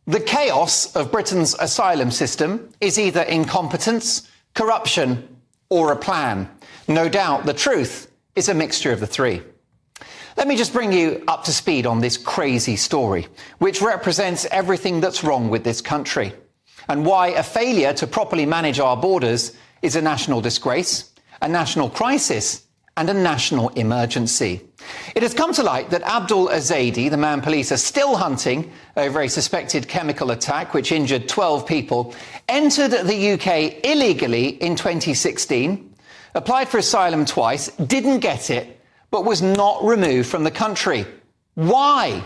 The chaos of Britain's asylum system is either incompetence, corruption, or a plan. No doubt the truth is a mixture of the three. Let me just bring you up to speed on this crazy story, which represents everything that's wrong with this country, and why a failure to properly manage our borders is a national disgrace, a national crisis, and a national emergency. It has come to light that Abdul Azaidi, the man police are still hunting over a suspected chemical attack which injured 12 people, entered the UK illegally in 2016, applied for asylum twice, didn't get it, but was not removed from the country. Why?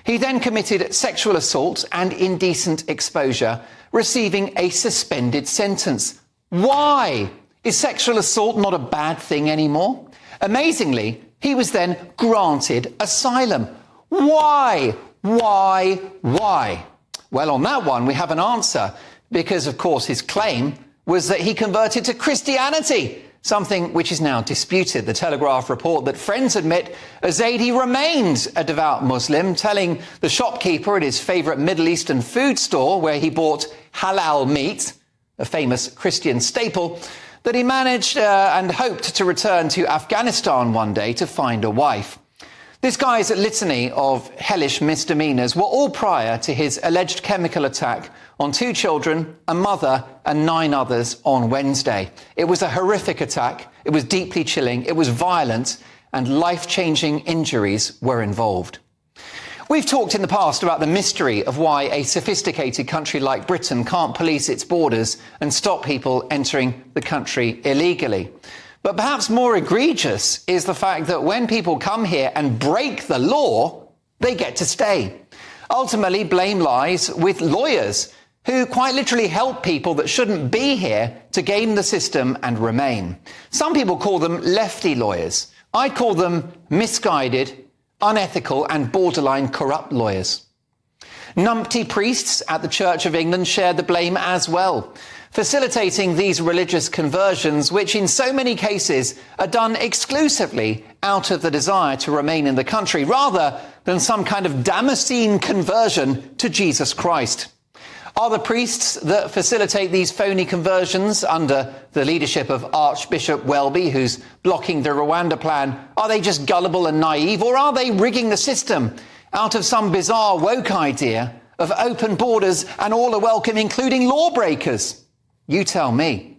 He then committed sexual assault and indecent exposure, receiving a suspended sentence. Why? Is sexual assault not a bad thing anymore? Amazingly, he was then granted asylum. Why? Why? Well, on that one, we have an answer, because, of course, his claim was that he converted to Christianity, something which is now disputed. The Telegraph report that friends admit Azaidi remained a devout Muslim, telling the shopkeeper at his favourite Middle Eastern food store, where he bought halal meat, a famous Christian staple, that he managed and hoped to return to Afghanistan one day to find a wife. This guy's litany of hellish misdemeanours were all prior to his alleged chemical attack on 2 children, a mother and 9 others on Wednesday. It was a horrific attack, it was deeply chilling, it was violent, and life-changing injuries were involved. We've talked in the past about the mystery of why a sophisticated country like Britain can't police its borders and stop people entering the country illegally. But perhaps more egregious is the fact that when people come here and break the law, they get to stay. Ultimately, blame lies with lawyers who quite literally help people that shouldn't be here to game the system and remain. Some people call them lefty lawyers. I call them misguided, unethical and borderline corrupt lawyers. Numpty priests at the Church of England share the blame as well, facilitating these religious conversions, which in so many cases are done exclusively out of the desire to remain in the country, rather than some kind of Damascene conversion to Jesus Christ. Are the priests that facilitate these phony conversions under the leadership of Archbishop Welby, who's blocking the Rwanda plan, are they just gullible and naive, or are they rigging the system out of some bizarre woke idea of open borders and all are welcome, including lawbreakers? You tell me.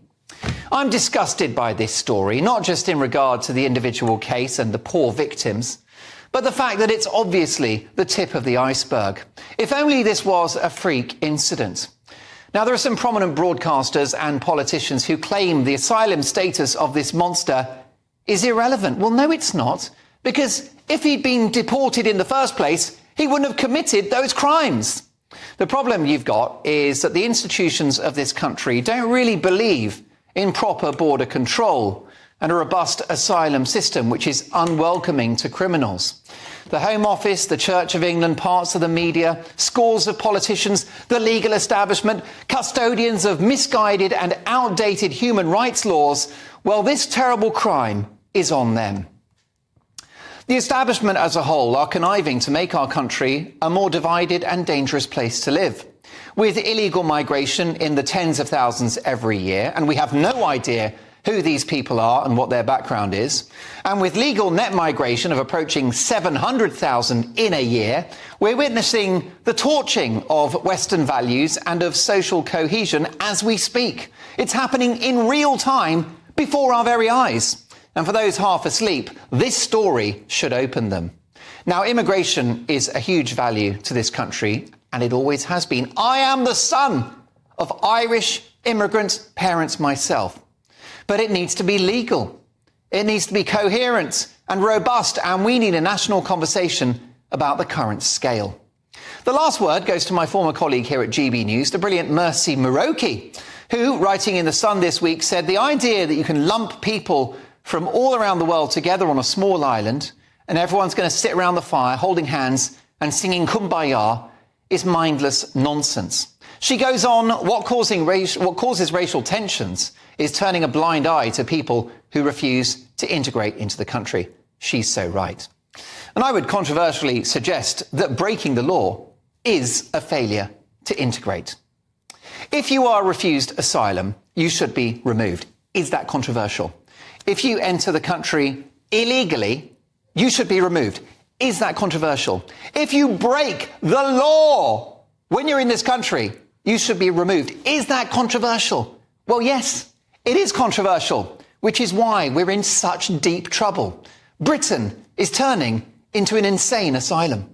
I'm disgusted by this story, not just in regard to the individual case and the poor victims, but the fact that it's obviously the tip of the iceberg. If only this was a freak incident. Now, there are some prominent broadcasters and politicians who claim the asylum status of this monster is irrelevant. Well, no, it's not, because if he'd been deported in the first place, he wouldn't have committed those crimes. The problem you've got is that the institutions of this country don't really believe in proper border control and a robust asylum system which is unwelcoming to criminals. The Home Office, the Church of England, parts of the media, scores of politicians, the legal establishment, custodians of misguided and outdated human rights laws, well, this terrible crime is on them. The establishment as a whole are conniving to make our country a more divided and dangerous place to live, with illegal migration in the tens of thousands every year, and we have no idea who these people are and what their background is. And with legal net migration of approaching 700,000 in a year, we're witnessing the torching of Western values and of social cohesion as we speak. It's happening in real time before our very eyes. And for those half asleep, this story should open them. Now, immigration is a huge value to this country, and it always has been. I am the son of Irish immigrant parents myself. But it needs to be legal. It needs to be coherent and robust, and we need a national conversation about the current scale. The last word goes to my former colleague here at GB News, the brilliant Mercy Muroki, who, writing in The Sun this week, said the idea that you can lump people from all around the world together on a small island and everyone's going to sit around the fire holding hands and singing Kumbaya is mindless nonsense. She goes on, what causes racial tensions is turning a blind eye to people who refuse to integrate into the country. She's so right. And I would controversially suggest that breaking the law is a failure to integrate. If you are refused asylum, you should be removed. Is that controversial? If you enter the country illegally, you should be removed. Is that controversial? If you break the law when you're in this country, you should be removed. Is that controversial? Well, yes, it is controversial, which is why we're in such deep trouble. Britain is turning into an insane asylum.